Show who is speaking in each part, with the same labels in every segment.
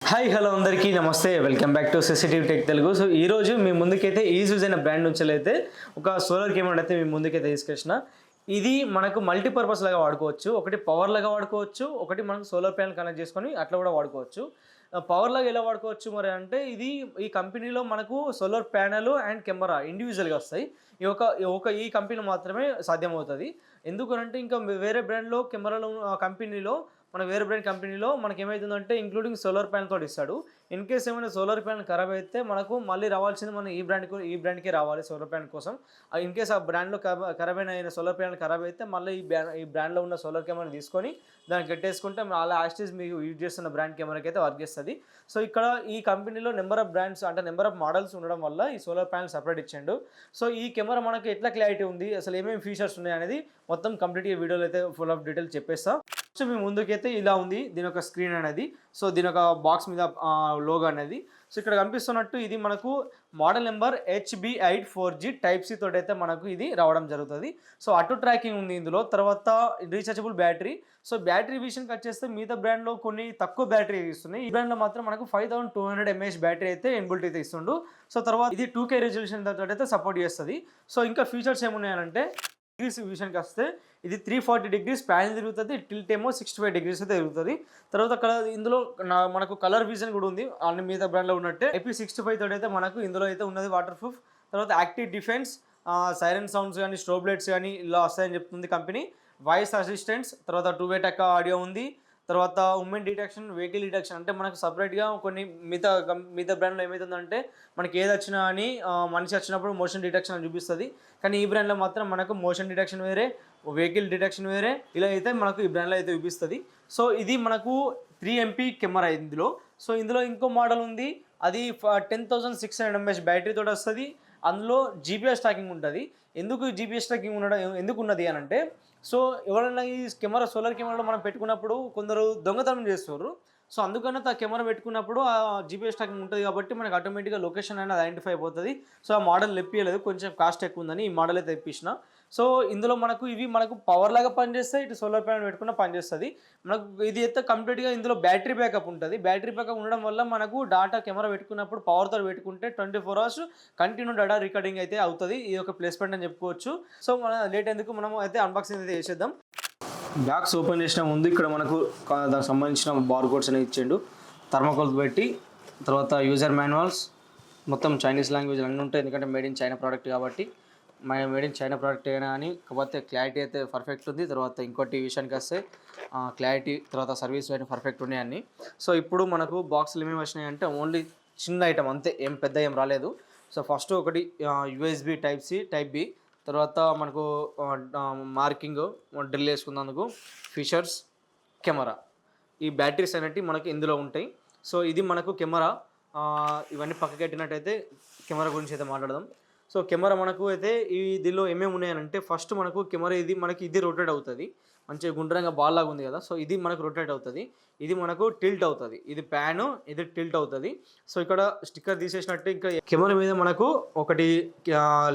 Speaker 1: Hi hello అందరికీ నమస్తే, welcome back to sensitive tech Telugu. So ఈరోజు మీ ముందుకైతే ఈజూజ్ అనే బ్రాండ్ నుంచి అయితే ఒక సోలార్ కెమెరా అయితే మీ ముందుకైతే తీసుకొచ్చిన. ఇది మనకు మల్టీపర్పస్ లాగా వాడుకోవచ్చు. ఒకటి పవర్ లాగా వాడుకోవచ్చు, ఒకటి మనకు సోలార్ ప్యానల్ కనెక్ట్ చేసుకొని అట్లా కూడా వాడుకోవచ్చు. పవర్ లాగా ఎలా వాడుకోవచ్చు మరి అంటే, ఇది ఈ కంపెనీలో మనకు సోలార్ ప్యానల్ అండ్ కెమెరా ఇండివిజువల్గా వస్తాయి. ఈ కంపెనీ మాత్రమే సాధ్యమవుతుంది. ఎందుకనంటే ఇంకా వేరే బ్రాండ్లో కెమెరాలో కంపెనీలో వేరే బ్రాండ్ కంపెనీలో మనకి ఏమవుతుందంటే ఇంక్లూడింగ్ సోలార్ ప్యానల్ తోటి ఇస్తాడు. ఇన్ కేస్ ఏమైనా సోలార్ ప్యానల్ ఖరాబ్ అయితే మనకు మళ్ళీ రావాల్సింది మన ఈ బ్రాండ్కే రావాలి సోలార్ ప్యానల్ కోసం. ఇన్ కేస్ ఆ బ్రాండ్లో ఖరాబ్ అయిన సోలార్ ప్యానల్ ఖరాబ్ అయితే మళ్ళీ ఈ బ్రాండ్లో ఉన్న సోలార్ కెమెరా తీసుకొని దాన్ని కట్టేసుకుంటే అలా యాస్టీస్ మీకు యూజ్ చేస్తున్న బ్రాండ్ కెమెరాకి అయితే వర్క్ చేస్తుంది. సో ఇక్కడ ఈ కంపెనీలో నెంబర్ ఆఫ్ బ్రాండ్స్ అంటే నెంబర్ ఆఫ్ మోడల్స్ ఉండడం వల్ల ఈ సోలార్ ప్యానల్ సపరేట్ ఇచ్చాడు. సో ఈ కెమెరా మనకి ఎట్లా క్లారిటీ ఉంది, అసలు ఏమేమి ఫీచర్స్ ఉన్నాయి అనేది మొత్తం కంప్లీట్గా వీడియోలో అయితే ఫుల్ ఆఫ్ డీటెయిల్స్ చెప్పేస్తా. సో మీ ముందుకైతే ఇలా ఉంది దీని ఒక స్క్రీన్ అనేది. సో దీని ఒక బాక్స్ మీద లోగో అనేది. సో ఇక్కడ కనిపిస్తున్నట్టు ఇది మనకు మోడల్ నెంబర్ HB84G Type-C తోటి అయితే మనకు ఇది రావడం జరుగుతుంది. సో అటు ట్రాకింగ్ ఉంది ఇందులో. తర్వాత రీచార్జబుల్ బ్యాటరీ. సో బ్యాటరీ విషయానికి వచ్చేస్తే మిగతా బ్రాండ్లో కొన్ని తక్కువ బ్యాటరీ ఇస్తున్నాయి. ఈ బ్రాండ్లో మాత్రం మనకు 5200 mAh బ్యాటరీ అయితే ఇన్బుల్ట్ అయితే ఇస్తుండు. సో తర్వాత ఇది 2K రెజల్యూషన్ తోటి అయితే సపోర్ట్ చేస్తుంది. సో ఇంకా ఫీచర్స్ ఏమున్నాయంటే, డిగ్రీస్ విషయానికి వస్తే ఇది 340 degrees ప్యానల్ తిరుగుతుంది, టిల్ట్ ఏమో 65 degrees అయితే తిరుగుతుంది. తర్వాత ఇందులో మనకు కలర్ విజన్ కూడా ఉంది అన్ని మీద బ్రాండ్లో ఉన్నట్టే. IP65 తోటి అయితే మనకు ఇందులో అయితే ఉన్నది వాటర్ ప్రూఫ్. తర్వాత యాక్టివ్ డిఫెన్స్, సైరన్ సౌండ్స్ కానీ స్ట్రోబ్ లైట్స్ కానీ ఇలా వస్తాయని చెప్తుంది కంపెనీ. వాయిస్ అసిస్టెంట్స్, తర్వాత 2-way టెక్ ఆడియో ఉంది. తర్వాత ఉమెన్ డిటెక్షన్, వెహికల్ డిటెక్షన్. అంటే మనకు సపరేట్గా కొన్ని మిగతా బ్రాండ్లో ఏమవుతుందంటే మనకి ఏది వచ్చినా అని మనిషి వచ్చినప్పుడు మోషన్ డిటెక్షన్ అని చూపిస్తుంది. కానీ ఈ బ్రాండ్లో మాత్రం మనకు మోషన్ డిటెక్షన్ వేరే, వెహికల్ డిటెక్షన్ వేరే, ఇలా అయితే మనకు ఈ బ్రాండ్లో అయితే చూపిస్తుంది. సో ఇది మనకు 3MP కెమెరా ఇందులో. సో ఇందులో ఇంకో మోడల్ ఉంది, అది 10600 mAh బ్యాటరీతో వస్తుంది. అందులో GPS ట్రాకింగ్ ఉంటుంది. ఎందుకు GPS ట్రాకింగ్ ఎందుకు ఉన్నది అని అంటే, సో ఎవరైనా ఈ సోలార్ కెమెరాలో మనం పెట్టుకున్నప్పుడు కొందరు దొంగతనం చేస్తారు. సో అందుకనే ఆ కెమెరా పెట్టుకున్నప్పుడు ఆ GPS ట్రాకింగ్ ఉంటుంది కాబట్టి మనకు ఆటోమేటిక్గా లొకేషన్ అనేది ఐడెంటిఫై అయిపోతుంది. సో ఆ మోడల్ తెప్పియలేదు, కొంచెం కాస్ట్ ఎక్కువ ఉందని ఈ మోడల్ అయితే తెప్పించిన. సో ఇందులో ఇవి మనకు పవర్ లాగా పనిచేస్తాయి, ఇటు సోలార్ ప్యానల్ పెట్టుకున్న పనిచేస్తుంది. మనకు ఇది అయితే కంప్లీట్గా ఇందులో బ్యాటరీ బ్యాకప్ ఉంటుంది. బ్యాటరీ బ్యాకప్ ఉండడం వల్ల మనకు డాటా కెమెరా పెట్టుకున్నప్పుడు పవర్తో పెట్టుకుంటే 24 hours కంటిన్యూ డేటా రికార్డింగ్ అయితే అవుతుంది. ఇది ఒక ప్లస్ పాయింట్ అని చెప్పుకోవచ్చు. సో లేట్ ఎందుకు మనం అయితే అన్బాక్సింగ్ అయితే చేసేద్దాం. బాక్స్ ఓపెన్ చేసిన ముందు ఇక్కడ మనకు దానికి సంబంధించిన బార్ కోడ్స్ అనేవి ఇచ్చిండు, థర్మోకోల్స్ పెట్టి. తర్వాత యూజర్ మాన్యువల్స్, మొత్తం చైనీస్ లాంగ్వేజ్ అన్నీ ఉంటాయి, ఎందుకంటే మేడ్ ఇన్ చైనా ప్రోడక్ట్ కాబట్టి. మేడ్ ఇన్ చైనా ప్రోడక్ట్ అయినా అని, కాకపోతే క్లారిటీ అయితే పర్ఫెక్ట్ ఉంది. తర్వాత ఇంకోటి విషయానికి వస్తే క్లారిటీ, తర్వాత సర్వీస్ అయితే పర్ఫెక్ట్ ఉన్నాయి అన్నీ. సో ఇప్పుడు మనకు బాక్స్లు ఏమేమి వచ్చినాయి అంటే ఓన్లీ చిన్న ఐటమ్ అంతే, ఏం పెద్ద ఏం రాలేదు. సో ఫస్ట్ ఒకటి USB Type-C Type-B. తర్వాత మనకు మార్కింగ్ డ్రిల్ వేసుకున్నందుకు, ఫీచర్స్, కెమెరా, ఈ బ్యాటరీస్ అనేవి మనకి ఇందులో ఉంటాయి. సో ఇది మనకు కెమెరా. ఇవన్నీ పక్కకి పెట్టినట్టయితే కెమెరా గురించి అయితే మాట్లాడదాం. సో కెమెరా మనకు అయితే దీనిలో ఏమేమి ఉన్నాయనంటే, ఫస్ట్ మనకు కెమెరా ఇది రొటేట్ అవుతుంది, మంచిగా గుండ్రంగా బాల్ లాగా ఉంది కదా. సో ఇది మనకు రొటేట్ అవుతుంది, ఇది మనకు టిల్ట్ అవుతుంది. ఇది ప్యాన్, ఇది టిల్ట్ అవుతుంది. సో ఇక్కడ స్టిక్కర్ తీసేసినట్టు ఇంకా కెమెరా మీద మనకు ఒకటి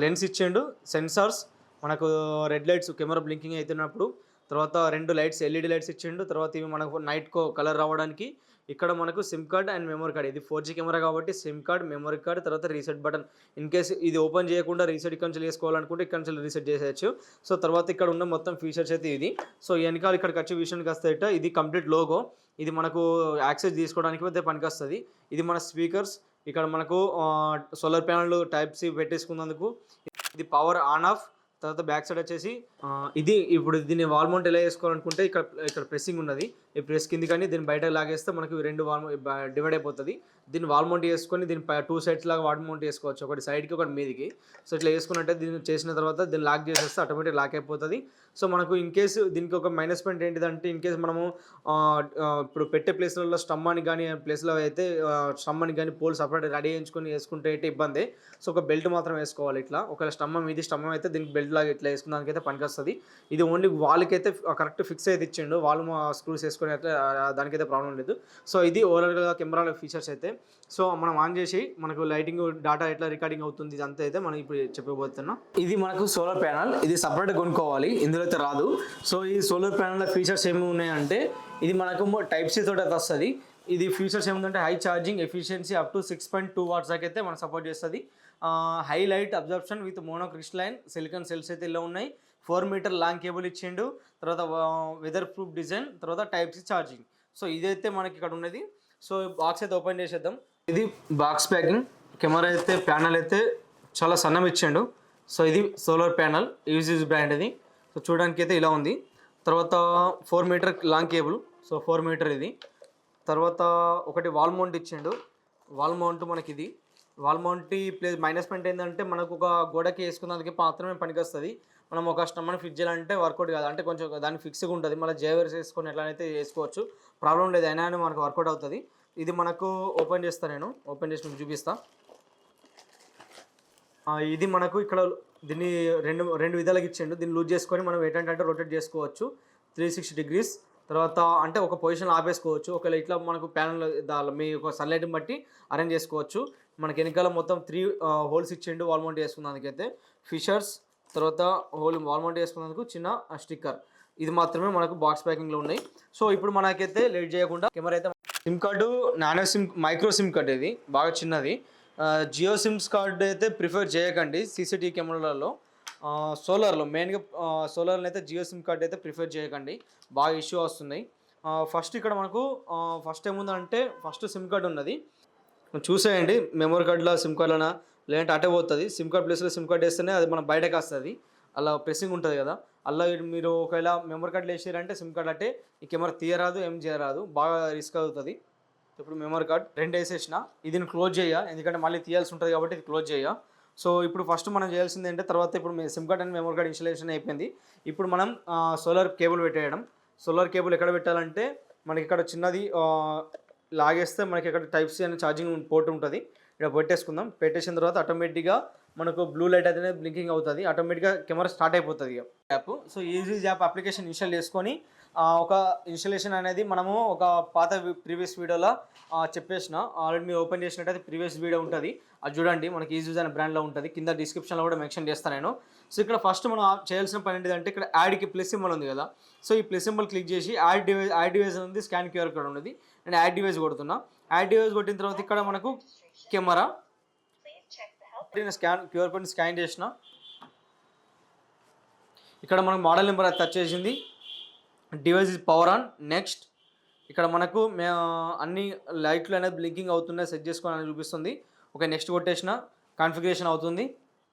Speaker 1: లెన్స్ ఇచ్చిండు, సెన్సార్స్, మనకు రెడ్ లైట్స్ కెమెరా బ్లింకింగ్ అవుతున్నప్పుడు, తర్వాత 2 లైట్స్ LED లైట్స్ ఇచ్చిండు. తర్వాత ఇవి మనకు నైట్ కలర్ రావడానికి. ఇక్కడ మనకు SIM card and memory card. ఇది 4G కెమెరా కాబట్టి సిమ్ కార్డ్, మెమరీ కార్డ్, తర్వాత రీసెట్ బటన్. ఇన్ కేస్ ఇది ఓపెన్ చేయకుండా రీసెట్ ఇక్కడ నుంచి వేసుకోవాలనుకుంటే ఇక్కడ నుంచి రీసెట్ చేసేయచ్చు. సో తర్వాత ఇక్కడ ఉన్న మొత్తం ఫీచర్స్ అయితే ఇది. సో వెనకాల ఇక్కడికి వచ్చే విషయానికి వస్తే ఇది కంప్లీట్ లోగో. ఇది మనకు యాక్సెస్ తీసుకోవడానికి అయితే పనికి వస్తుంది. ఇది మన స్పీకర్స్. ఇక్కడ మనకు సోలార్ ప్యానల్ Type-C పెట్టేసుకున్నందుకు. ఇది పవర్ ఆన్ ఆఫ్. తర్వాత బ్యాక్ సైడ్ వచ్చేసి ఇది ఇప్పుడు దీన్ని వాల్ మౌంట్ ఎలా చేసుకోవాలనుకుంటే ఇక్కడ ప్రెస్సింగ్ ఉన్నది. ఈ ప్రెస్ కింది కానీ దీన్ని బయట లాగేస్తే మనకి 2 డివైడ్ అయిపోతుంది. దీన్ని వాల్ మౌంట్ చేసుకొని దీన్ని 2 sides లాగా వాల్ మౌంట్ చేసుకోవచ్చు, ఒకటి సైడ్కి ఒకటి మీదికి. సో ఇట్లా వేసుకున్నట్టే దీన్ని చేసిన తర్వాత దీన్ని లాక్ చేసేస్తే ఆటోమేటిక్ లాక్ అయిపోతుంది. సో మనకు ఇన్ కేసు దీనికి ఒక మైనస్ పాయింట్ ఏంటిదంటే, ఇన్ కేసు మనము ఇప్పుడు పెట్టే ప్లేస్లలో స్టమ్మానికి కానీ ప్లేస్లో అయితే స్టమ్మానికి కానీ పోల్ సపరేట్ రెడీ చేయించుకొని వేసుకుంటే అయితే ఇబ్బంది. సో ఒక బెల్ట్ మాత్రం వేసుకోవాలి ఇట్లా. ఒకవేళ స్టమ్మం అయితే దీనికి బెల్ట్ లాగా ఇట్లా వేసుకున్నానికి అయితే పనికి వస్తుంది. ఇది ఓన్లీ వాల్కి అయితే కరెక్ట్ ఫిక్స్ అయితే ఇచ్చిండు, వాల్ స్క్రూస్ వేసుకొని అయితే దానికైతే ప్రాబ్లం లేదు. సో ఇది ఓవరాల్గా కెమెరాల ఫీచర్స్ అయితే. సో మనం ఆన్ చేసి మనకు లైటింగ్ డాటా ఎట్లా రికార్డింగ్ అవుతుంది ఇదంతా అయితే మనం ఇప్పుడు చెప్పబోతున్నాం. ఇది మనకు సోలార్ ప్యానల్, ఇది సపరేట్గా కొనుక్కోవాలి, ఇందులో అయితే రాదు. సో ఈ సోలార్ ప్యానల్ ఫీచర్స్ ఏమి ఉన్నాయంటే, ఇది మనకు Type-C తోటి అయితే వస్తుంది. ఇది ఫీచర్స్ ఏముందంటే high charging efficiency up to 6.2 watts దాకా అయితే మనం సపోర్ట్ చేస్తుంది. High light absorption with monocrystalline silicon cells అయితే ఇలా ఉన్నాయి. 4 మీటర్ లాంగ్ కేబుల్ ఇచ్చిండు. తర్వాత వెదర్ ప్రూఫ్ డిజైన్, తర్వాత టైప్ సి ఛార్జింగ్. సో ఇదైతే మనకి ఇక్కడ ఉన్నది. సో బాక్స్ అయితే ఓపెన్ చేసేద్దాం. ఇది బాక్స్ ప్యాకింగ్. కెమెరా అయితే ప్యానల్ అయితే చాలా సన్నం ఇచ్చిండు. సో ఇది సోలార్ ప్యానల్ యూజీస్ బ్రాండ్ ఇది. సో చూడడానికి అయితే ఇలా ఉంది. తర్వాత 4 meter long cable. So 4 meter ఇది. తర్వాత ఒకటి వాల్ మౌంట్ ఇచ్చిండు. వాల్ మౌంట్ మనకి ఇది wall mount place minus point ఏంటంటే మనకు ఒక గోడకి వేసుకున్నందుకు మాత్రమే పనికి వస్తుంది. మనం ఒక స్టమ్మని ఫిట్ చేయాలంటే వర్కౌట్ కాదు, అంటే కొంచెం దాన్ని ఫిక్స్గా ఉంటుంది. మళ్ళీ జేవర్స్ వేసుకొని ఎట్లయితే వేసుకోవచ్చు, ప్రాబ్లం లేదు, అయినా అని మనకు వర్కౌట్ అవుతుంది. ఇది మనకు ఓపెన్ చేస్తాను, నేను ఓపెన్ చేసి మీకు చూపిస్తాను. ఇది మనకు ఇక్కడ దీన్ని రెండు విధాలుగా ఇచ్చిండు. దీన్ని లూజ్ చేసుకొని మనం ఏంటంటే రొటేట్ చేసుకోవచ్చు 360 డిగ్రీస్. తర్వాత అంటే ఒక పొజిషన్ ఆపేసుకోవచ్చు. ఒకవేళ ఇట్లా మనకు ప్యానల్ మీ ఒక సన్లైట్ని బట్టి అరేంజ్ చేసుకోవచ్చు. మనకి వెనకాల మొత్తం 3 హోల్స్ ఇచ్చిండు వాల్ మౌంట్ చేసుకున్నందుకైతే. ఫిషర్స్, తర్వాత వాల్ మౌంట్ చేసుకున్నందుకు చిన్న స్టిక్కర్. ఇది మాత్రమే మనకు బాక్స్ ప్యాకింగ్లో ఉన్నాయి. సో ఇప్పుడు మనకైతే లేట్ చేయకుండా కెమెరా అయితే SIM card nano SIM micro SIM card, ఇది బాగా చిన్నది. జియో సిమ్స్ కార్డ్ అయితే ప్రిఫర్ చేయకండి సీసీటీవీ కెమెరాలలో. సోలార్లో మెయిన్గా సోలార్లో అయితే జియో సిమ్ కార్డ్ అయితే ప్రిఫర్ చేయకండి, బాగా ఇష్యూ వస్తున్నాయి. ఫస్ట్ ఇక్కడ మనకు ఫస్ట్ ఏముందంటే ఫస్ట్ సిమ్ కార్డ్ ఉన్నది, చూసేయండి. మెమరీ కార్డులో సిమ్ కార్డులోనా లేదంటే అటే పోతుంది. సిమ్ కార్డ్ ప్లేస్లో సిమ్ కార్డ్ వేస్తేనే అది మన బయటకు వస్తుంది. అలా ప్రెస్సింగ్ ఉంటుంది కదా, అలా మీరు ఒకవేళ మెమరీ కార్డులో వేసారంటే సిమ్ కార్డ్ అంటే ఈ కెమెరా తీయరాదు, ఏం చేయరాదు, బాగా రిస్క్ అవుతుంది. ఇప్పుడు మెమరీ కార్డ్ 2 వేసేసిన, ఇది క్లోజ్ చేయ, ఎందుకంటే మళ్ళీ తీయాల్సి ఉంటుంది కాబట్టి ఇది క్లోజ్ చేయ. సో ఇప్పుడు ఫస్ట్ మనం చేయాల్సింది ఏంటంటే, తర్వాత ఇప్పుడు SIM card and memory card installation అయిపోయింది. ఇప్పుడు మనం సోలార్ కేబుల్ పెట్టేయడం. సోలార్ కేబుల్ ఎక్కడ పెట్టాలంటే మనకి ఇక్కడ చిన్నది లాగేస్తే మనకి ఇక్కడ టైప్ సి అనే ఛార్జింగ్ పోర్ట్ ఉంటుంది, ఇక్కడ పెట్టేసుకుందాం. పెట్టేసిన తర్వాత ఆటోమేటిక్గా మనకు బ్లూ లైట్ అయితే బ్లింకింగ్ అవుతుంది, ఆటోమేటిక్గా కెమెరా స్టార్ట్ అయిపోతుంది app. So easy app application install చేసుకొని ఒక ఇన్స్టాలేషన్ అనేది మనము ఒక పాత ప్రీవియస్ వీడియోలో చెప్పేసిన, ఆల్రెడీ మీరు ఓపెన్ చేసినట్టయితే ప్రీవియస్ వీడియో ఉంటుంది, అది చూడండి. మనకి ఈజీ అనే బ్రాండ్లో ఉంటుంది, కింద డిస్క్రిప్షన్లో కూడా మెన్షన్ చేస్తాను నేను. సో ఇక్కడ ఫస్ట్ మనం చేయాల్సిన పని ఏంటంటే, ఇక్కడ యాడ్కి ప్లస్ సింబల్ ఉంది కదా, సో ఈ ప్లస్ సింబల్ క్లిక్ చేసి యాడ్ డివైస్ ఉంది, స్కాన్ క్యూఆర్ కోడ్ ఉన్నది, నేను యాడ్ డివైస్ కొడుతున్నా. యాడ్ డివైస్ కొట్టిన తర్వాత ఇక్కడ మనకు కెమెరా స్కాన్ క్యూఆర్ కోడ్ని స్కాన్ చేసిన, ఇక్కడ మనకు మోడల్ నెంబర్ అది టచ్ చేసింది. Device is power on. Next ఇక్కడ మనకు అన్ని లైట్లు అనేది బ్లింకింగ్ అవుతున్నాయి, సెట్ చేసుకోవాలని చూపిస్తుంది. ఓకే, నెక్స్ట్ కొట్టేసిన కాన్ఫిగరేషన్ అవుతుంది.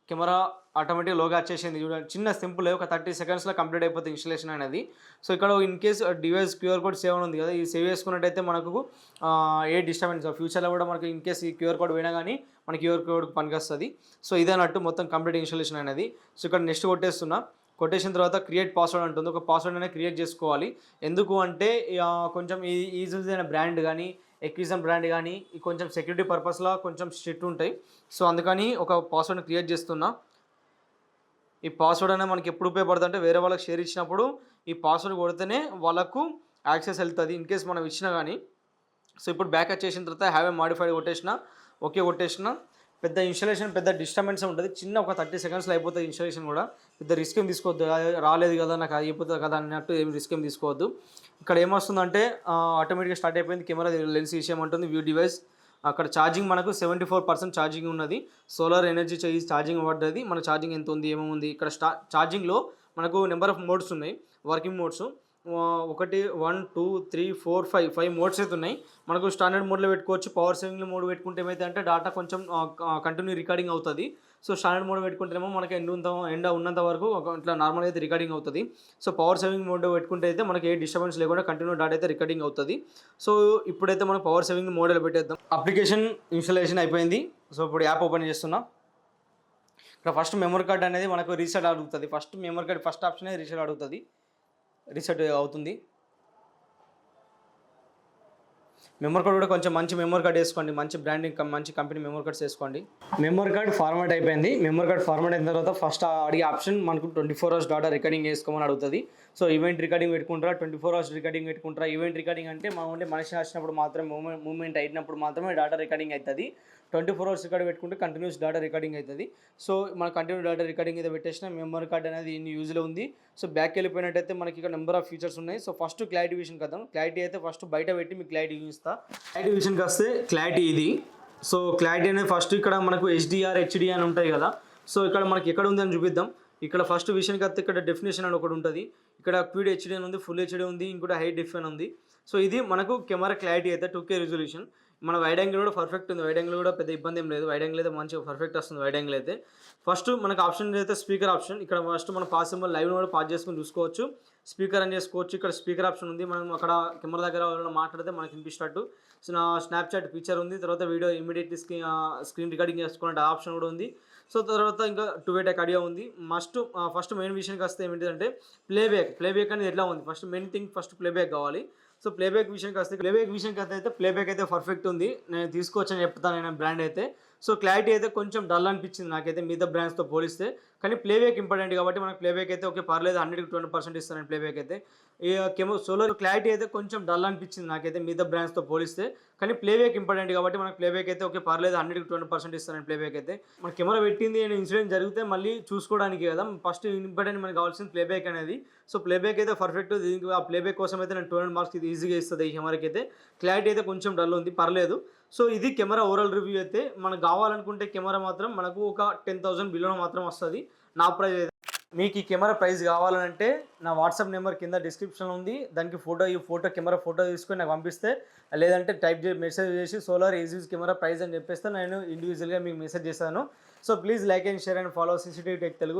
Speaker 1: కెమెరా ఆటోమేటిక్ లోగా వచ్చేసింది. చూడండి, చిన్న సింపుల్, ఒక 30 సెకండ్స్లో కంప్లీట్ అయిపోతుంది ఇన్స్టాలేషన్ అనేది. సో ఇక్కడ in case device QR code save ఉంది కదా, ఈ సేవ్ చేసుకున్నట్టయితే మనకు ఏ డిస్టర్బెన్స్ ఫ్యూచర్లో కూడా మనకు ఇన్ కేస్ ఈ క్యూఆర్ కోడ్ పోయినా కానీ మన క్యూఆర్ కోడ్ పనికొస్తుంది. సో ఇదేనట్టు మొత్తం కంప్లీట్ ఇన్స్టాలేషన్ అనేది. సో ఇక్కడ నెక్స్ట్ కొట్టేస్తున్నా. కొట్టేసిన తర్వాత క్రియేట్ పాస్వర్డ్ అంటుంది, ఒక పాస్వర్డ్ అనేది క్రియేట్ చేసుకోవాలి. ఎందుకు అంటే కొంచెం ఈ ఈజీ అయిన బ్రాండ్ కానీ ఎక్విజన్ బ్రాండ్ కానీ కొంచెం సెక్యూరిటీ పర్పస్లో కొంచెం స్ట్రిక్ట్ ఉంటాయి. సో అందుకని ఒక పాస్వర్డ్ని క్రియేట్ చేస్తున్నా. ఈ పాస్వర్డ్ అనేది మనకి ఎప్పుడు ఉపయోగపడుతుంది అంటే, వేరే వాళ్ళకి షేర్ ఇచ్చినప్పుడు ఈ పాస్వర్డ్ కొడితేనే వాళ్ళకు యాక్సెస్ వెళ్తుంది, ఇన్ కేస్ మనం ఇచ్చినా కానీ. సో ఇప్పుడు బ్యాక్ వచ్చేసిన తర్వాత హ్యావ్ ఏ మాడిఫైడ్ కొట్టేసిన, ఓకే కొట్టేసిన. పెద్ద ఇన్స్టాలేషన్ పెద్ద డిస్టర్బెన్స్ ఉంటుంది, చిన్న ఒక 30 సెకండ్స్లో అయిపోతుంది ఇన్స్టాలేషన్ కూడా. పెద్ద రిస్క్ ఏం తీసుకోవద్దు, రాలేదు కదా నాకు అయిపోతుంది కదా అన్నట్టు ఏం రిస్క్ ఏం తీసుకోవద్దు. ఇక్కడ ఏమొస్తుందంటే ఆటోమేటిక్గా స్టార్ట్ అయిపోయింది. కెమెరా లెన్స్ విషయం ఉంటుంది, వ్యూ డివైస్. అక్కడ ఛార్జింగ్ మనకు 74% ఛార్జింగ్ ఉన్నది. సోలార్ ఎనర్జీ ఛార్జింగ్ పడ్డది. మన ఛార్జింగ్ ఎంత ఉంది ఏమేమి ఇక్కడ ఛార్జింగ్లో మనకు నెంబర్ ఆఫ్ మోడ్స్ ఉన్నాయి, వర్కింగ్ మోడ్స్. 1 1 2 3 4 5 మోడ్స్ అయితే ఉన్నాయి. మనకు స్టాండర్డ్ మోడ్లో పెట్టుకోవచ్చు. పవర్ సేవింగ్ మోడ్ పెట్టుకుంటే ఏమైతే అంటే డేటా కొంచెం కంటిన్యూ రికార్డింగ్ అవుతుంది. సో స్టాండర్డ్ మోడ్ పెట్టుకుంటేనేమో మనకి ఎండ ఉన్నంత వరకు ఇట్లా నార్మల్గా అయితే రికార్డింగ్ అవుతుంది. సో పవర్ సేవింగ్ మోడ్ పెట్టుకుంటే అయితే మనకి ఏ డిస్టర్బెన్స్ లేకుండా కంటిన్యూ డేటా అయితే రికార్డింగ్ అవుతుంది. సో ఇప్పుడైతే మనం పవర్ సేవింగ్ మోడ్లో పెట్టేద్దాం. అప్లికేషన్ ఇన్స్టాలేషన్ అయిపోయింది. సో ఇప్పుడు యాప్ ఓపెన్ చేస్తున్నా. ఇక్కడ ఫస్ట్ మెమరీ కార్డ్ అనేది మనకు రీసెట్ అడుగుతుంది. ఫస్ట్ మెమరీ కార్డ్ ఫస్ట్ ఆప్షనే రీసెట్ అడుగుతుంది, రీసెట్ అవుతుంది. మెమరీ కార్డ్ కూడా కొంచెం మంచి మెమరీ కార్డ్ వేసుకోండి, మంచి బ్రాండింగ్ మంచి కంపెనీ మెమరీ కార్డ్స్ వేసుకోండి. మెమరీ కార్డ్ ఫార్మాట్ అయిపోయింది. మెమరీ కార్డ్ ఫార్మాట్ అయిన తర్వాత ఫస్ట్ అడిగే ఆప్షన్ మనకు 24 hours డేటా రికార్డింగ్ చేసుకోమని అడుగుతుంది. సో ఈవెంట్ రికార్డింగ్ పెట్టుకుంటారా, 24 hours రికార్డింగ్ పెట్టుకుంటారా? ఈవెంట్ రికార్డింగ్ అంటే మనిషి వచ్చినప్పుడు మాత్రమే మూమెంట్ అయినప్పుడు మాత్రమే డేటా రికార్డింగ్ అవుతుంది. 24 hours రికార్డ్ పెట్టుకుంటే కంటిన్యూస్ డేటా రికార్డింగ్ అవుతుంది. సో మన కంటిన్యూ డేటా రికార్డింగ్ అయితే పెట్టేసిన మెమరీ కార్డ్ అనేది ఇన్ని యూజ్లో ఉంది. సో బ్యాక్ వెళ్ళిపోయినట్టయితే మనకి ఇక్కడ నెంబర్ ఆఫ్ ఫీచర్స్ ఉన్నాయి. సో ఫస్ట్ క్లారిటీ విషయం కదా, క్లారిటీ అయితే ఫస్ట్ బయట పెట్టి మీకు క్లారిటీ చూపిస్తా. చేస్తా. క్లారిటీ విషయానికి వస్తే క్లారిటీ ఇది. సో క్లారిటీ అనేది ఫస్ట్ ఇక్కడ మనకు HDR HD అని ఉంటాయి కదా. సో ఇక్కడ మనకి ఎక్కడ ఉంది అని చూపిద్దాం. ఇక్కడ ఫస్ట్ విషయానికి వస్తే ఇక్కడ డెఫినేషన్ అని ఒకటి ఉంటుంది. ఇక్కడ క్విడ్ HD అని ఉంది, ఫుల్ HD ఉంది, ఇంకోటి హై డిఫ్ అని ఉంది. సో ఇది మనకు కెమెరా క్లారిటీ అయితే 2K రిజల్యూషన్. మన వైడ్ యాంగిల్ కూడా పర్ఫెక్ట్ ఉంది. వైడ్ యాంగిల్ కూడా పెద్ద ఇబ్బంది ఏం లేదు. వైడ్ యాంగిల్ అయితే మంచిగా పర్ఫెక్ట్ వస్తుంది. వైడ్ యాంగిల్ అయితే ఫస్ట్ మనకు ఆప్షన్ అయితే స్పీకర్ ఆప్షన్. ఇక్కడ ఫస్ట్ మనం పాసిబుల్ లైవ్ కూడా పాస్ చేసుకొని చూసుకోవచ్చు. స్పీకర్ అని చేసుకోవచ్చు. ఇక్కడ స్పీకర్ ఆప్షన్ ఉంది. మనం అక్కడ కెమెరా దగ్గర మాట్లాడితే మనకి వినిపిస్తట్టు స్నాప్చాట్ ఫీచర్ ఉంది. తర్వాత వీడియో ఇమీడియట్లీ స్క్రీన్ రికార్డింగ్ చేసుకునే ఆప్షన్ కూడా ఉంది. సో తర్వాత ఇంకా 2-way టెక్ ఆడియో ఉంది. ఫస్ట్ మెయిన్ విషయానికి వస్తే ఏంటంటే ప్లేబ్యాక్ అనేది ఎట్లా ఉంది. First main thing first playback కావాలి. సో ప్లేబ్యాక్ విషయానికి వస్తే అయితే ప్లేబ్యాక్ అయితే పర్ఫెక్ట్ ఉంది. నేను తీసుకోవచ్చని చెప్తాను నేను బ్రాండ్ అయితే. సో క్లారిటీ అయితే కొంచెం డల్ అనిపించింది నాకైతే మిగతా బ్రాండ్స్తో పోలిస్తే. కానీ ప్లేబ్యాక్ ఇంపార్టెంట్ కాబట్టి మనకు ప్లేబ్యాక్ అయితే ఓకే పర్లేదు, 100-20% ఇస్తాను ప్లేబ్యాక్ అయితే. ఈ సోలార్ క్లారిటీ అయితే కొంచెం డల్ అనిపించింది నాకైతే మిగతా బ్రాండ్స్తో పోలిస్తే. కానీ ప్లేబ్యాక్ ఇంపార్టెంట్ కాబట్టి మనకు ప్లేబ్యాక్ అయితే ఓకే పర్లేదు, 100-20% ఇస్తాను ప్లేబ్యాక్ అయితే. మన కెమెరా పెట్టింది ఇన్సిడెంట్ జరిగితే మళ్ళీ చూసుకోవడానికి కదా ఫస్ట్ ఇంపార్టెంట్ మనకు కావాల్సింది ప్లేబ్యాక్ అనేది. సో ప్లేబ్యాక్ అయితే పర్ఫెక్ట్. దీనికి ఆ ప్లేబ్యాక్ కోసం అయితే నేను 200 మార్క్స్ ఇది ఈజీగా ఇస్తుంది ఈ కెమెరాకి అయితే. క్లారిటీ అయితే కొంచెం డల్ ఉంది, పర్లేదు. సో ఇది కెమెరా ఓవరాల్ రివ్యూ అయితే. మనకు కావాలనుకుంటే కెమెరా మాత్రం మనకు ఒక 10,000 బిలోలో మాత్రం వస్తుంది నా ప్రైస్ అయితే. మీకు ఈ కెమెరా ప్రైస్ కావాలంటే నా వాట్సాప్ నెంబర్ కింద డిస్క్రిప్షన్లో ఉంది. దానికి కెమెరా ఫోటో తీసుకొని నాకు పంపిస్తే, లేదంటే మెసేజ్ చేసి సోలార్ ఏజీస్ కెమెరా ప్రైస్ అని చెప్పేస్తే నేను ఇండివిజువల్గా మీకు మెసేజ్ చేస్తాను. So please like and share and follow CCTV tech Telugu.